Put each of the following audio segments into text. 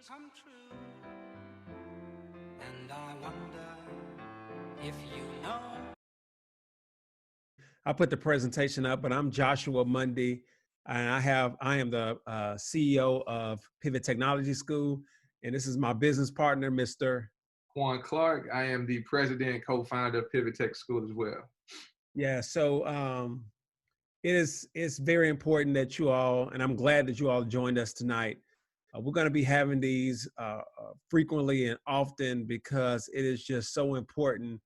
come true. And I wonder if you know. I put the presentation up, but I'm Joshua Mundy, and I am the CEO of Pivot Technology School, and this is my business partner, Mr. Juan Clark. I am the president and co-founder of Pivot Tech School as well. Yeah, so it's very important that you all, and I'm glad that you all joined us tonight. We're going to be having these frequently and often because it is just so important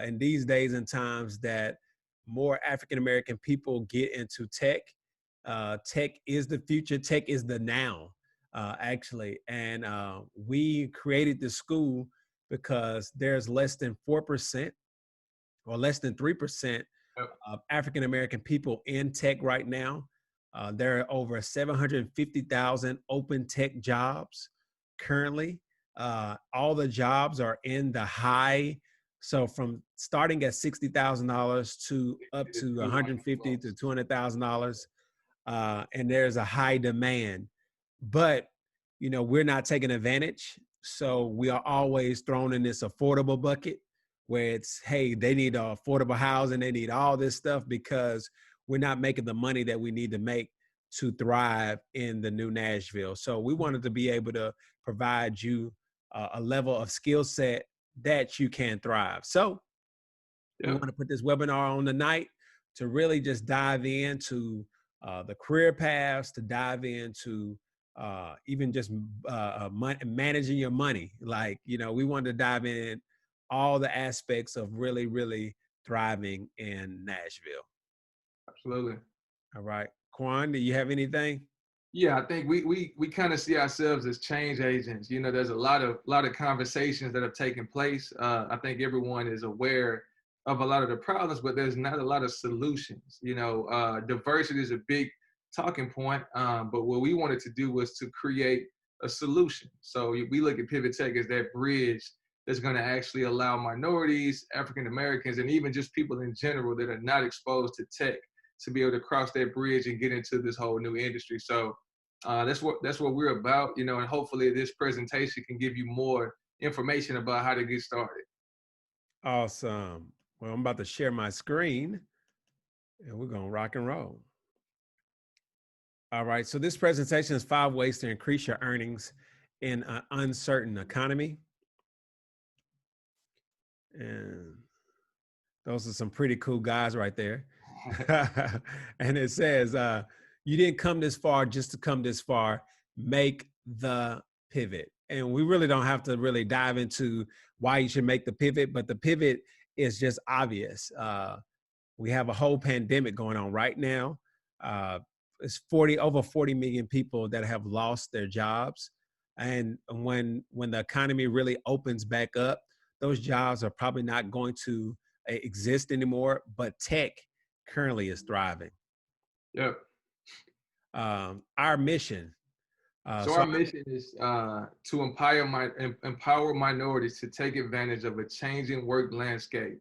in these days and times that more African American people get into tech. Tech is the future. Tech is the now, actually. And we created the school because there's less than 4% or less than 3% Yep. of African American people in tech right now. There are over 750,000 open tech jobs currently. All the jobs are in the high, so from starting at $60,000 to up to 150 to $200,000, and there's a high demand. But we're not taking advantage, so we are always thrown in this affordable bucket where it's, hey, they need affordable housing, they need all this stuff because we're not making the money that we need to make to thrive in the new Nashville. So we wanted to be able to provide you a level of skill set that you can thrive. So we Yep. want to put this webinar on tonight to really just dive into the career paths, to dive into even just managing your money. Like, we wanted to dive in all the aspects of really, really thriving in Nashville. Absolutely. All right. Quan, do you have anything? Yeah, I think we kind of see ourselves as change agents. There's a lot of conversations that have taken place. I think everyone is aware of a lot of the problems, but there's not a lot of solutions. Diversity is a big talking point, but what we wanted to do was to create a solution. So we look at Pivot Tech as that bridge that's going to actually allow minorities, African Americans, and even just people in general that are not exposed to tech to be able to cross that bridge and get into this whole new industry. So that's what we're about, and hopefully this presentation can give you more information about how to get started. Awesome. Well, I'm about to share my screen and we're going to rock and roll. All right. So this presentation is 5 ways to increase your earnings in an uncertain economy. And those are some pretty cool guys right there. And it says, you didn't come this far just to come this far. Make the pivot. And we really don't have to really dive into why you should make the pivot, but the pivot is just obvious. We have a whole pandemic going on right now. It's over 40 million people that have lost their jobs. And when the economy really opens back up, those jobs are probably not going to exist anymore, but tech currently is thriving. Yep. Our mission. So our mission is to empower minorities to take advantage of a changing work landscape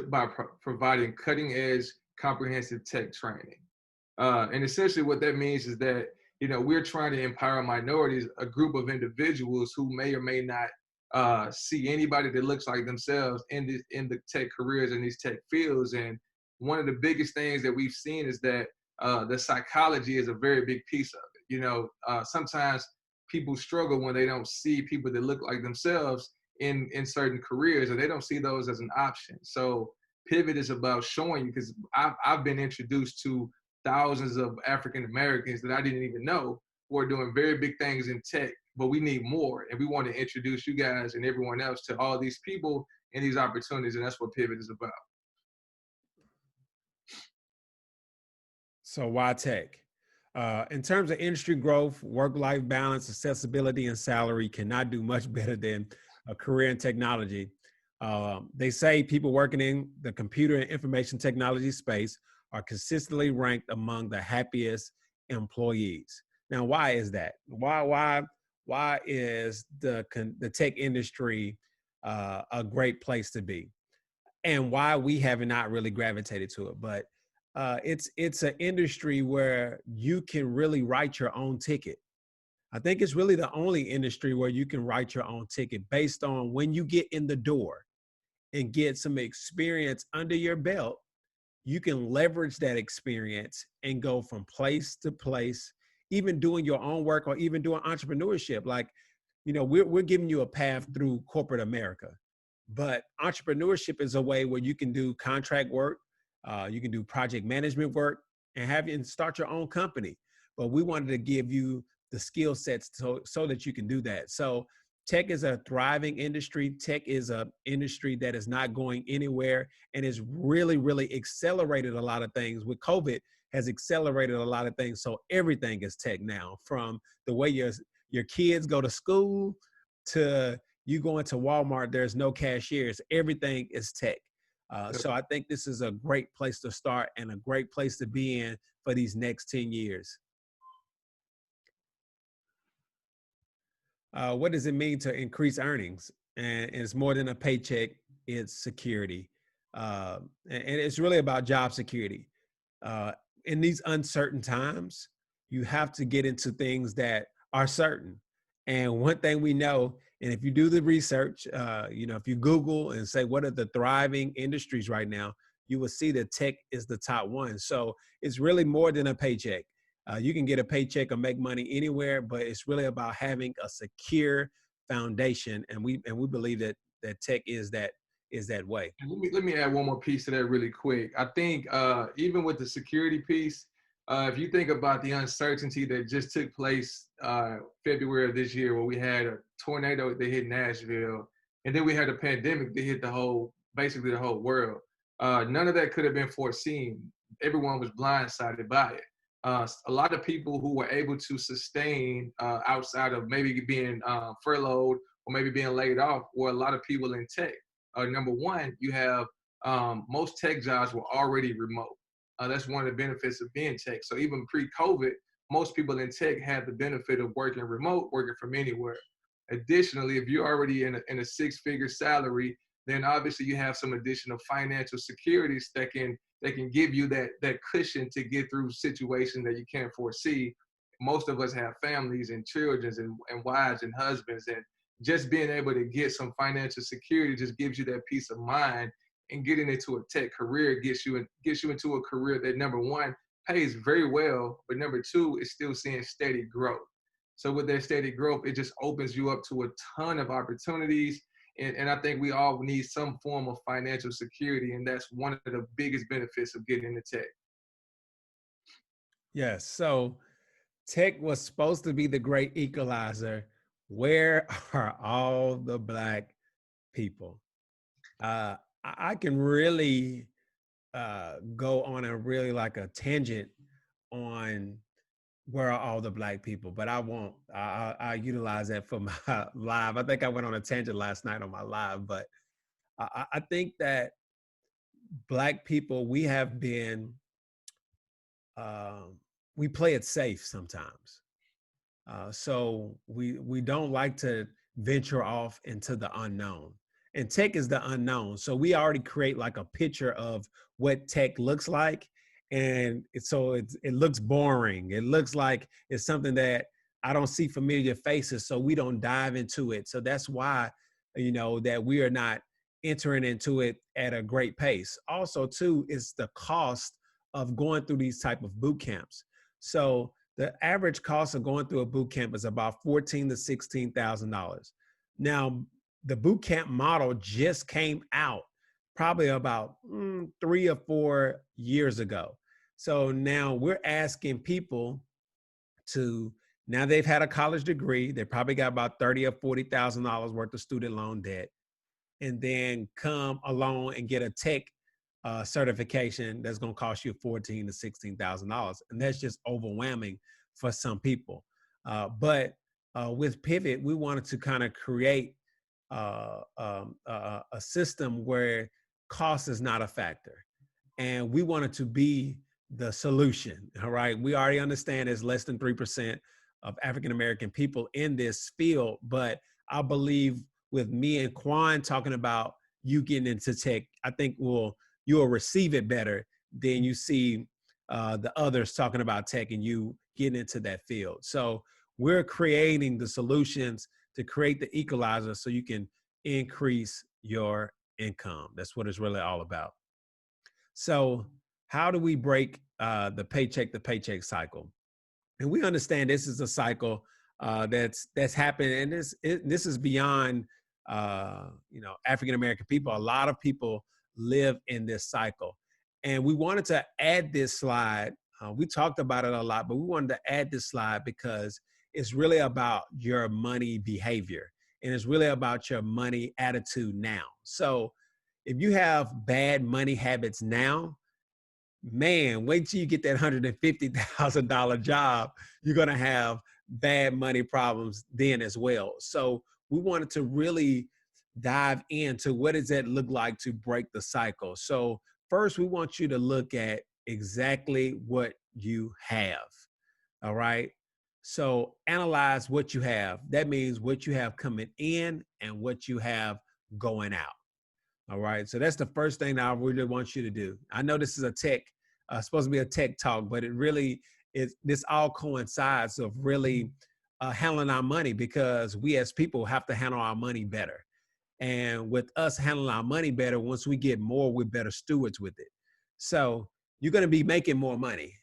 by providing cutting-edge, comprehensive tech training. And essentially what that means is that, we're trying to empower minorities, a group of individuals who may or may not see anybody that looks like themselves in the tech careers in these tech fields. And one of the biggest things that we've seen is that the psychology is a very big piece of it. Sometimes people struggle when they don't see people that look like themselves in certain careers, and they don't see those as an option. So Pivot is about showing you, because I've been introduced to thousands of African Americans that I didn't even know who are doing very big things in tech, but we need more. And we want to introduce you guys and everyone else to all these people and these opportunities. And that's what Pivot is about. So why tech? In terms of industry growth, work-life balance, accessibility, and salary cannot do much better than a career in technology. They say people working in the computer and information technology space are consistently ranked among the happiest employees. Now, why is that? Why is the tech industry a great place to be? And why we have not really gravitated to it? But it's an industry where you can really write your own ticket. I think it's really the only industry where you can write your own ticket based on when you get in the door and get some experience under your belt. You can leverage that experience and go from place to place, even doing your own work or even doing entrepreneurship. Like, we're giving you a path through corporate America, but entrepreneurship is a way where you can do contract work, you can do project management work, and start your own company. But we wanted to give you the skill sets so that you can do that. So tech is a thriving industry. Tech is an industry that is not going anywhere and is really, really accelerated a lot of things. With COVID, has accelerated a lot of things. So everything is tech now, from the way your kids go to school to you go into Walmart, there's no cashiers. Everything is tech. So I think this is a great place to start and a great place to be in for these next 10 years. What does it mean to increase earnings? And it's more than a paycheck, it's security. And it's really about job security. In these uncertain times, you have to get into things that are certain. And one thing we know, and if you do the research, if you Google and say, what are the thriving industries right now, you will see that tech is the top one. So it's really more than a paycheck. You can get a paycheck or make money anywhere, but it's really about having a secure foundation. And we believe that tech is that way. Let me add one more piece to that really quick. I think even with the security piece, if you think about the uncertainty that just took place February of this year, where we had a tornado that hit Nashville, and then we had a pandemic that hit basically the whole world. None of that could have been foreseen. Everyone was blindsided by it. A lot of people who were able to sustain outside of maybe being furloughed or maybe being laid off were a lot of people in tech. Number one, you have most tech jobs were already remote. That's one of the benefits of being tech. So even pre-COVID, most people in tech had the benefit of working remote, working from anywhere. Additionally, if you're already in a six-figure salary, then obviously you have some additional financial securities that can give you that cushion to get through situations that you can't foresee. Most of us have families and children and wives and husbands, and just being able to get some financial security just gives you that peace of mind. And getting into a tech career gets you into a career that, number one, pays very well, but number two, is still seeing steady growth. So with that steady growth, it just opens you up to a ton of opportunities. And I think we all need some form of financial security, and that's one of the biggest benefits of getting into tech. Yes. So tech was supposed to be the great equalizer. Where are all the Black people? I can really go on a really like a tangent on where are all the Black people, but I won't. I utilize that for my live. I think I went on a tangent last night on my live, but I think that Black people, we have been, we play it safe sometimes. So we don't like to venture off into the unknown. And tech is the unknown. So we already create like a picture of what tech looks like. And it looks boring. It looks like it's something that I don't see familiar faces. So we don't dive into it. So that's why, that we are not entering into it at a great pace. Also, too, is the cost of going through these type of boot camps. So the average cost of going through a boot camp is about $14,000 to $16,000. Now, the boot camp model just came out probably about 3 or 4 years ago. So now we're asking people now they've had a college degree, they probably got about $30,000 or $40,000 worth of student loan debt, and then come along and get a tech certification that's going to cost you $14,000 to $16,000, and that's just overwhelming for some people. But with Pivot, we wanted to kind of create a system where cost is not a factor, and we wanted to be the solution. All right, we already understand there's less than 3% of African American people in this field, but I believe with me and Quan talking about you getting into tech, I think you'll receive it better than you see the others talking about tech and you getting into that field. So We're creating the solutions to create the equalizer so you can increase your income. That's what it's really all about. So how do we break the paycheck to paycheck cycle? And we understand this is a cycle that's happened, and this is beyond African American people. A lot of people live in this cycle, and we wanted to add this slide. We talked about it a lot, but we wanted to add this slide because it's really about your money behavior, and it's really about your money attitude now. So if you have bad money habits now, man, wait till you get that $150,000 job. You're going to have bad money problems then as well. So we wanted to really dive into what does that look like to break the cycle. So first, we want you to look at exactly what you have. All right. So analyze what you have. That means what you have coming in and what you have going out. All right. So that's the first thing that I really want you to do. I know this is a tech, supposed to be a tech talk, but it really is. This all coincides of really handling our money, because we as people have to handle our money better. And with us handling our money better, once we get more, we're better stewards with it. So you're going to be making more money.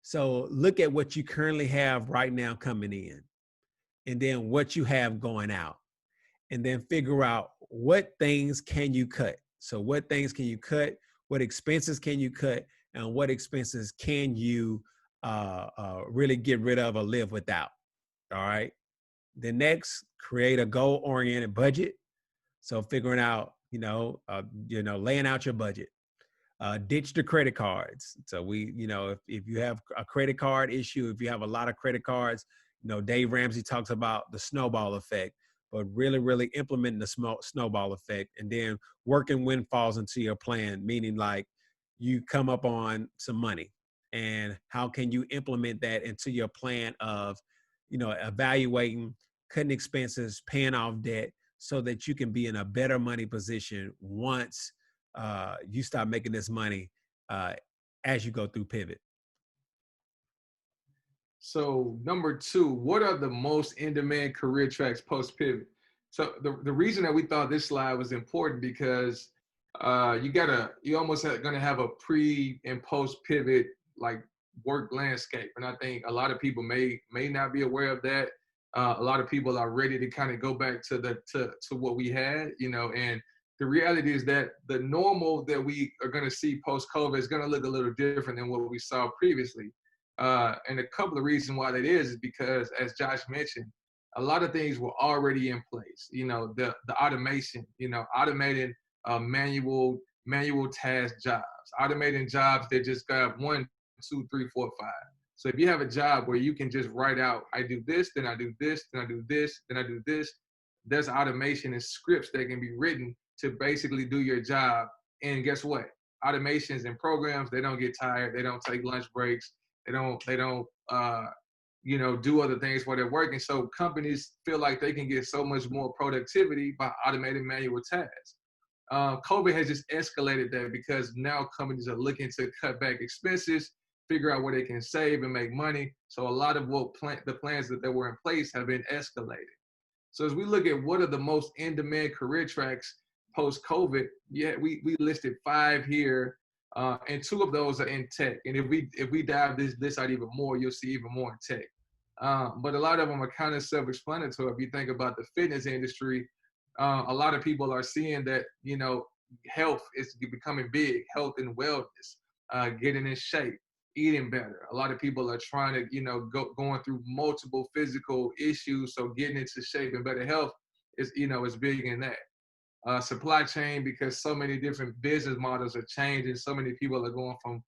So look at what you currently have right now coming in, and then what you have going out, and then figure out what things can you cut. So what things can you cut? What expenses can you cut? And what expenses can you really get rid of or live without? All right. Then next, create a goal-oriented budget. So figuring out, laying out your budget. Ditch the credit cards. So if you have a credit card issue, if you have a lot of credit cards, Dave Ramsey talks about the snowball effect, but really, really implementing the snowball effect, and then working windfalls into your plan, meaning like you come up on some money, and how can you implement that into your plan of, evaluating, cutting expenses, paying off debt, so that you can be in a better money position once you start making this money as you go through pivot. So number two, what are the most in-demand career tracks post-pivot? So the reason that we thought this slide was important, because you almost gonna have a pre and post-pivot like work landscape. And I think a lot of people may not be aware of that. A lot of people are ready to kind of go back to what we had, and the reality is that the normal that we are going to see post-COVID is going to look a little different than what we saw previously. And a couple of reasons why that is because, as Josh mentioned, a lot of things were already in place. The automation, automating manual task jobs, automating jobs that just got 1, 2, 3, 4, 5. So if you have a job where you can just write out, I do this, then I do this, then I do this, then I do this, there's automation and scripts that can be written to basically do your job. And guess what? Automations and programs, they don't get tired. They don't take lunch breaks. They don't do other things while they're working. So companies feel like they can get so much more productivity by automating manual tasks. COVID has just escalated that, because now companies are looking to cut back expenses, figure out where they can save and make money. So a lot of the plans that were in place have been escalated. So as we look at what are the most in-demand career tracks post-COVID, we listed 5 here, and 2 of those are in tech. And if we dive this out even more, you'll see even more in tech. But a lot of them are kind of self-explanatory. If you think about the fitness industry, a lot of people are seeing that, health is becoming big, health and wellness, getting in shape, eating better. A lot of people are trying to, going through multiple physical issues. So getting into shape and better health is big in that. Supply chain, because so many different business models are changing. So many people are going from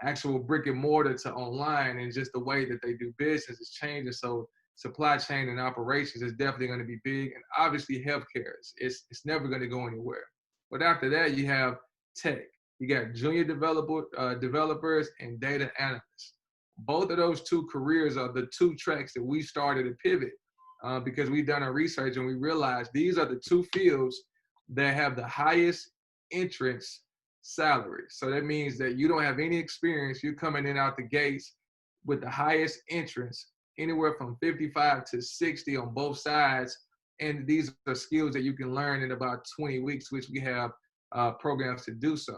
actual brick and mortar to online, and just the way that they do business is changing. So supply chain and operations is definitely going to be big. And obviously healthcare, it's never going to go anywhere. But after that, you have tech. You got junior developers and data analysts. Both of those 2 careers are the 2 tracks that we started to pivot, because we've done our research and we realized these are the 2 fields that have the highest entrance salary. So that means that you don't have any experience. You're coming in out the gates with the highest entrance, anywhere from 55 to 60 on both sides. And these are skills that you can learn in about 20 weeks, which we have programs to do so.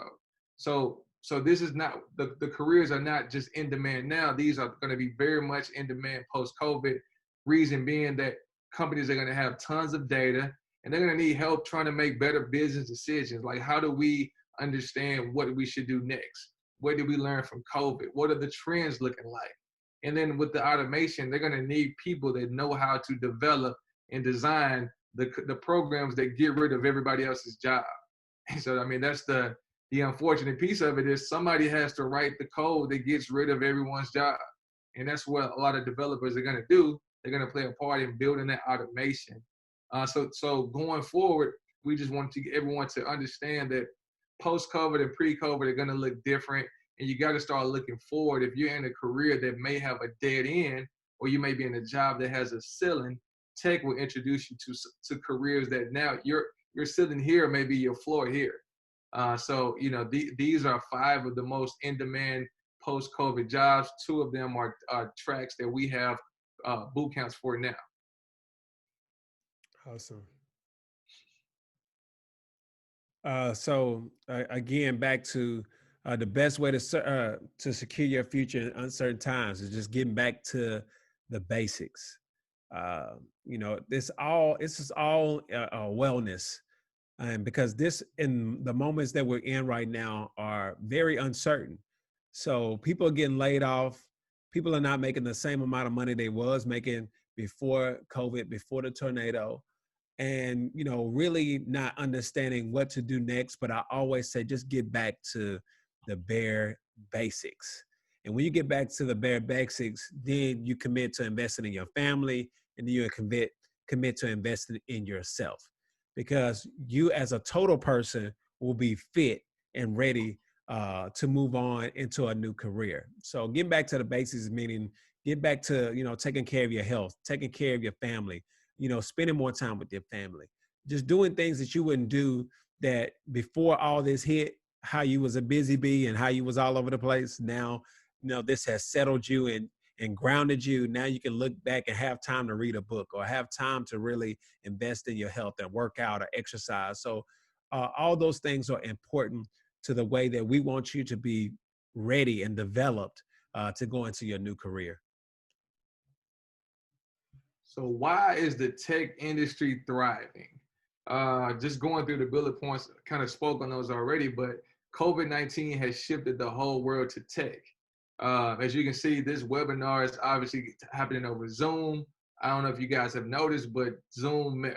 So this is not, the careers are not just in demand now. These are going to be very much in demand post-COVID. Reason being that companies are going to have tons of data, and they're going to need help trying to make better business decisions. Like, how do we understand what we should do next? What did we learn from COVID? What are the trends looking like? And then with the automation, they're going to need people that know how to develop and design the programs that get rid of everybody else's job. And so, I mean, that's the unfortunate piece of it, is somebody has to write the code that gets rid of everyone's job. And that's what a lot of developers are going to do. They're going to play a part in building that automation. So going forward, we just want to get everyone to understand that post-COVID and pre-COVID are going to look different. And you got to start looking forward. If you're in a career that may have a dead end, or you may be in a job that has a ceiling, tech will introduce you to careers that now your ceiling here may be your floor here. So, you know, these are 5 of the most in-demand post-COVID jobs. 2 of them are tracks that we have boot camps for now. Awesome. So again, back to the best way to secure your future in uncertain times is just getting back to the basics. You know, this is all wellness, and because this, in the moments that we're in right now, are very uncertain. So people are getting laid off. People are not making the same amount of money they was making before COVID, before the tornado, and you know, really not understanding what to do next. But I always say, just get back to the bare basics. And when you get back to the bare basics, then you commit to investing in your family, and then you commit to investing in yourself, because you as a total person will be fit and ready to move on into a new career. So getting back to the basics, meaning get back to, you know, taking care of your health, taking care of your family, you know, spending more time with your family, just doing things that you wouldn't do that before all this hit, how you was a busy bee and how you was all over the place. Now, you know, this has settled you and grounded you. Now you can look back and have time to read a book, or have time to really invest in your health and work out or exercise. So all those things are important to the way that we want you to be ready and developed to go into your new career. So why is the tech industry thriving? Just going through the bullet points, kind of spoke on those already, but COVID-19 has shifted the whole world to tech. As you can see, this webinar is obviously happening over Zoom. I don't know if you guys have noticed, but Zoom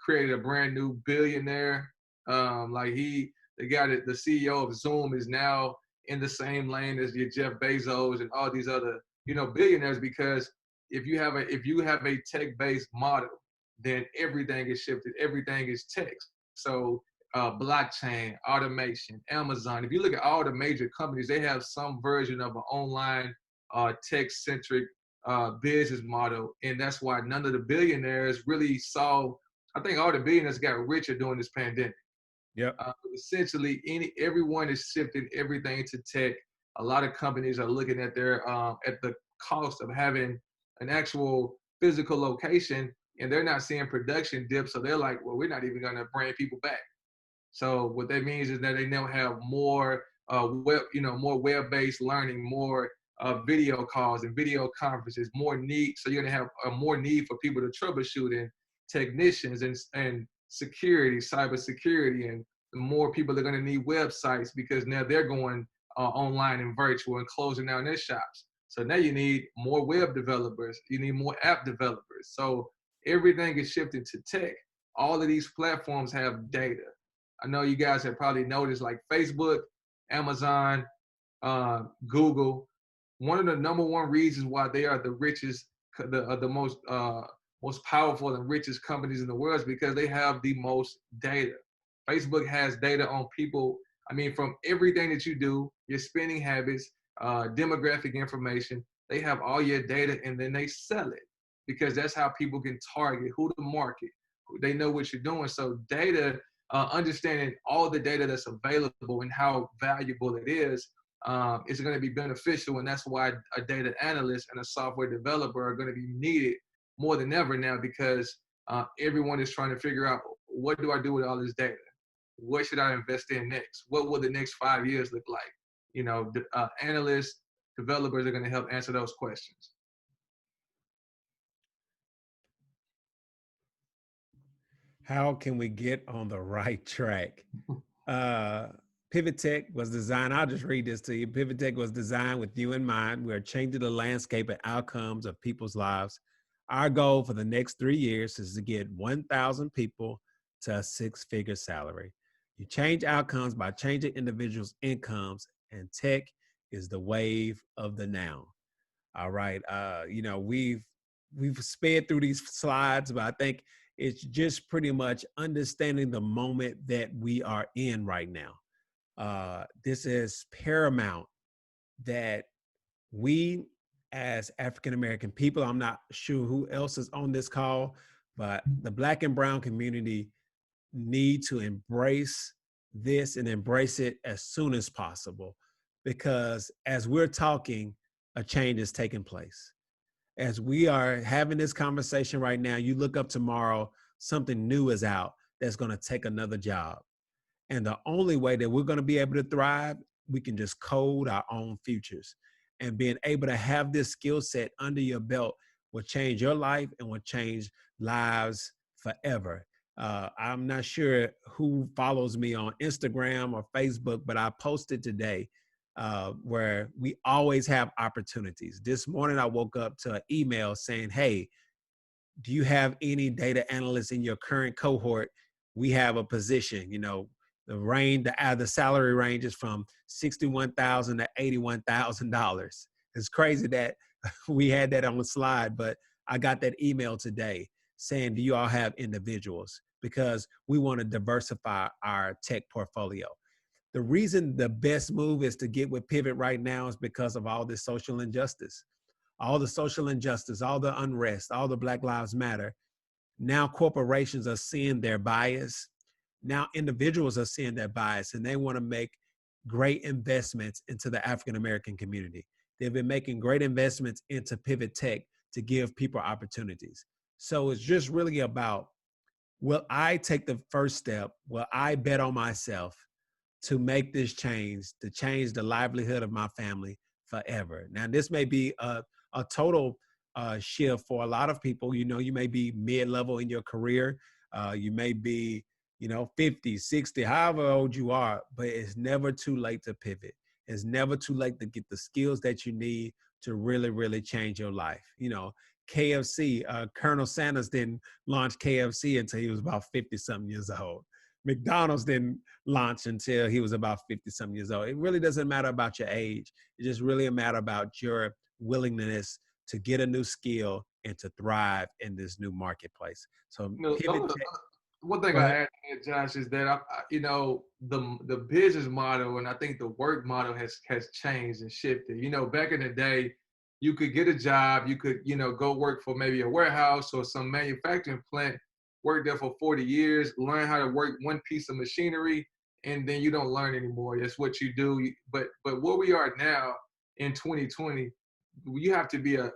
created a brand new billionaire. The CEO of Zoom is now in the same lane as your Jeff Bezos and all these other, you know, billionaires, because if you have a tech-based model, then everything is shifted. Everything is tech. So blockchain, automation, Amazon. If you look at all the major companies, they have some version of an online tech-centric business model. And that's why none of the billionaires really saw, I think all the billionaires got richer during this pandemic. Yep. Essentially, everyone is shifting everything to tech. A lot of companies are looking at their at the cost of having an actual physical location, and they're not seeing production dip. So they're like, well, we're not even going to bring people back. So what that means is that they now have more more web-based learning, more video calls and video conferences, more need. So you're going to have more need for people to troubleshoot, and technicians and security, cybersecurity, and more people are going to need websites, because now they're going online and virtual and closing down their shops. So now you need more web developers, you need more app developers. So everything is shifting to tech. All of these platforms have data. I know you guys have probably noticed, like Facebook, Amazon, Google. One of the number one reasons why they are the richest, the most powerful and richest companies in the world is because they have the most data. Facebook has data on people. I mean, from everything that you do, your spending habits, demographic information, they have all your data, and then they sell it, because that's how people can target who to market. They know what you're doing. So data, understanding all the data that's available and how valuable it is it's going to be beneficial. And that's why a data analyst and a software developer are going to be needed more than ever now, because everyone is trying to figure out, what do I do with all this data? What should I invest in next? What will the next 5 years look like? Analysts, developers are going to help answer those questions. How can we get on the right track? Pivot Tech was designed, I'll just read this to you. Pivot Tech was designed with you in mind. We're changing the landscape and outcomes of people's lives. Our goal for the next 3 years is to get 1,000 people to a 6-figure salary. You change outcomes by changing individuals' incomes, and tech is the wave of the now. All right. We've sped through these slides, but I think it's just pretty much understanding the moment that we are in right now. This is paramount that we, as African American people, I'm not sure who else is on this call, but the Black and Brown community need to embrace this and embrace it as soon as possible, because as we're talking, a change is taking place. As we are having this conversation right now, you look up tomorrow, something new is out that's going to take another job. And the only way that we're going to be able to thrive, we can just code our own futures. And being able to have this skill set under your belt will change your life and will change lives forever. I'm not sure who follows me on Instagram or Facebook, but I posted today where we always have opportunities. This morning, I woke up to an email saying, hey, do you have any data analysts in your current cohort? We have a position. The salary ranges from $61,000 to $81,000. It's crazy that we had that on the slide, but I got that email today saying, do you all have individuals? Because we want to diversify our tech portfolio. The reason the best move is to get with Pivot right now is because of all this social injustice, all the unrest, all the Black Lives Matter. Now corporations are seeing their bias. Now individuals are seeing their bias, and they want to make great investments into the African American community. They've been making great investments into Pivot Tech to give people opportunities. So it's just really about, will I take the first step? Will I bet on myself to make this change, to change the livelihood of my family forever? Now, this may be a total shift for a lot of people. You may be mid-level in your career. You may be, 50, 60, however old you are, but it's never too late to pivot. It's never too late to get the skills that you need to really, really change your life. KFC, Colonel Sanders didn't launch KFC until he was about 50-something years old. McDonald's didn't launch until he was about 50-something years old. It really doesn't matter about your age. It just really a matter about your willingness to get a new skill and to thrive in this new marketplace. So one thing I add, Josh, is that the business model, and I think the work model has changed and shifted. Back in the day, you could get a job, you could go work for maybe a warehouse or some manufacturing plant, work there for 40 years, learn how to work one piece of machinery, and then you don't learn anymore. That's what you do. But where we are now in 2020, you have to be a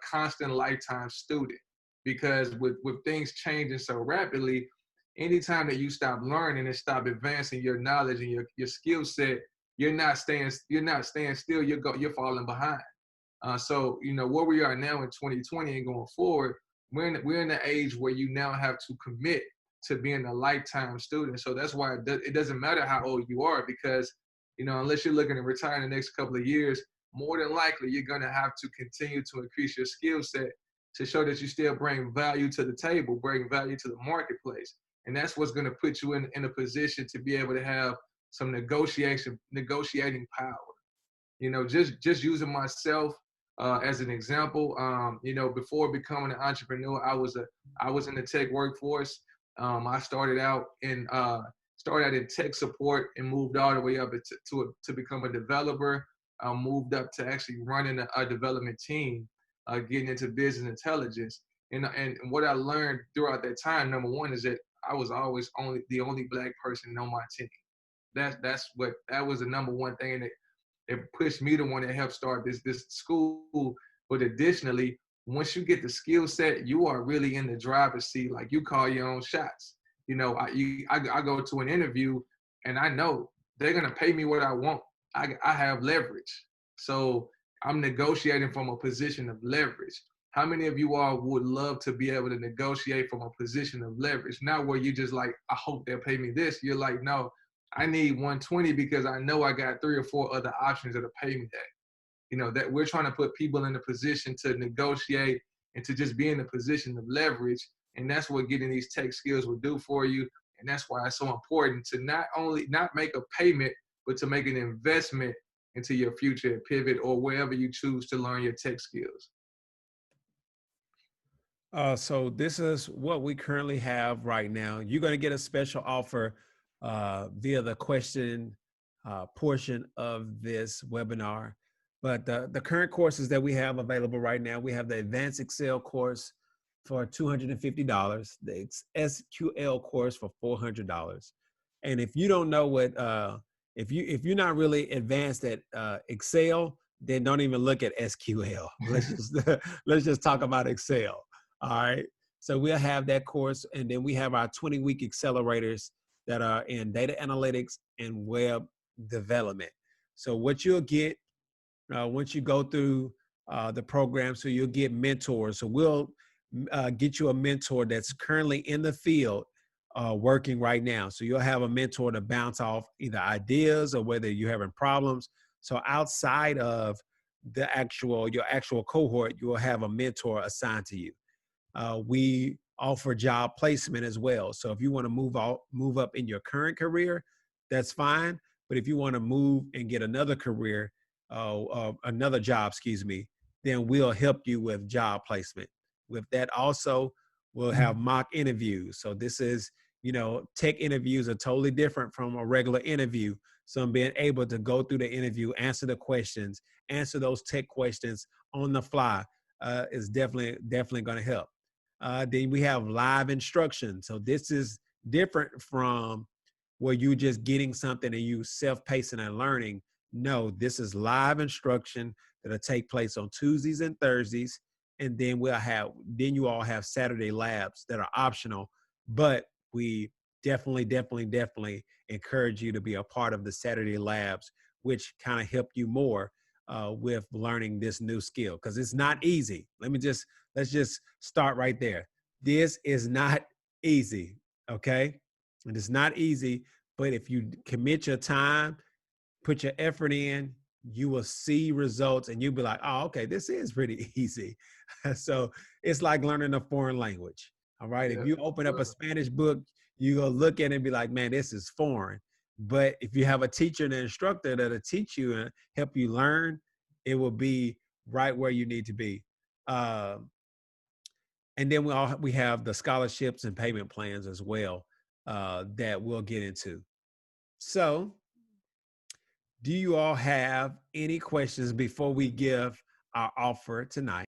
constant lifetime student, because with things changing so rapidly, anytime that you stop learning and stop advancing your knowledge and your skill set, you're not staying still. You're falling behind. So where we are now in 2020 and going forward, we're in the age where you now have to commit to being a lifetime student. So that's why it doesn't matter how old you are, because unless you're looking to retire in the next couple of years, more than likely you're going to have to continue to increase your skill set to show that you still bring value to the table, bring value to the marketplace. And that's what's going to put you in a position to be able to have some negotiating power. Just using myself as an example, before becoming an entrepreneur, I was in the tech workforce. I started out in tech support and moved all the way up to become a developer. Moved up to actually running a development team, getting into business intelligence. And what I learned throughout that time, number one, is that I was always the only Black person on my team. That was the number one thing it pushed me to want to help start this school. But additionally, once you get the skill set, you are really in the driver's seat. Like you call your own shots. You know, I go to an interview and I know they're gonna pay me what I want. I have leverage, so I'm negotiating from a position of leverage. How many of you all would love to be able to negotiate from a position of leverage? Not where you just like, I hope they'll pay me this. You're like, no, I need 120 because I know I got 3 or 4 other options that'll pay me that. You know, that we're trying to put people in a position to negotiate and to just be in a position of leverage. And that's what getting these tech skills will do for you. And that's why it's so important to not only not make a payment, but to make an investment into your future at Pivot or wherever you choose to learn your tech skills. So this is what we currently have right now. You're going to get a special offer via the question portion of this webinar. But the current courses that we have available right now, we have the Advanced Excel course for $250, the SQL course for $400. And if you don't know what, if you're not really advanced at Excel, then don't even look at SQL. Let's just talk about Excel. All right. So we'll have that course, and then we have our 20-week accelerators that are in data analytics and web development. So what you'll get once you go through the program, so you'll get mentors. So we'll get you a mentor that's currently in the field working right now. So you'll have a mentor to bounce off either ideas or whether you're having problems. So outside of your actual cohort, you will have a mentor assigned to you. We offer job placement as well. So if you want to move up in your current career, that's fine. But if you want to move and get another career, another job, then we'll help you with job placement. With that also, we'll have mock interviews. So this is, tech interviews are totally different from a regular interview. So being able to go through the interview, answer the questions, answer those tech questions on the fly is definitely going to help. Then we have live instruction. So this is different from where you just getting something and you self-pacing and learning. No, this is live instruction that'll take place on Tuesdays and Thursdays. And then you all have Saturday labs that are optional, but we definitely encourage you to be a part of the Saturday labs, which kind of help you more with learning this new skill. Cause it's not easy. Let's just start right there. This is not easy. Okay. And it's not easy, but if you commit your time, put your effort in, you will see results and you'll be like, oh, okay, this is pretty easy. So it's like learning a foreign language. All right. Yeah, If you open up a Spanish book, you go look at it and be like, man, this is foreign. But if you have a teacher and an instructor that'll teach you and help you learn, it will be right where you need to be. And then we have the scholarships and payment plans as well that we'll get into. So do you all have any questions before we give our offer tonight?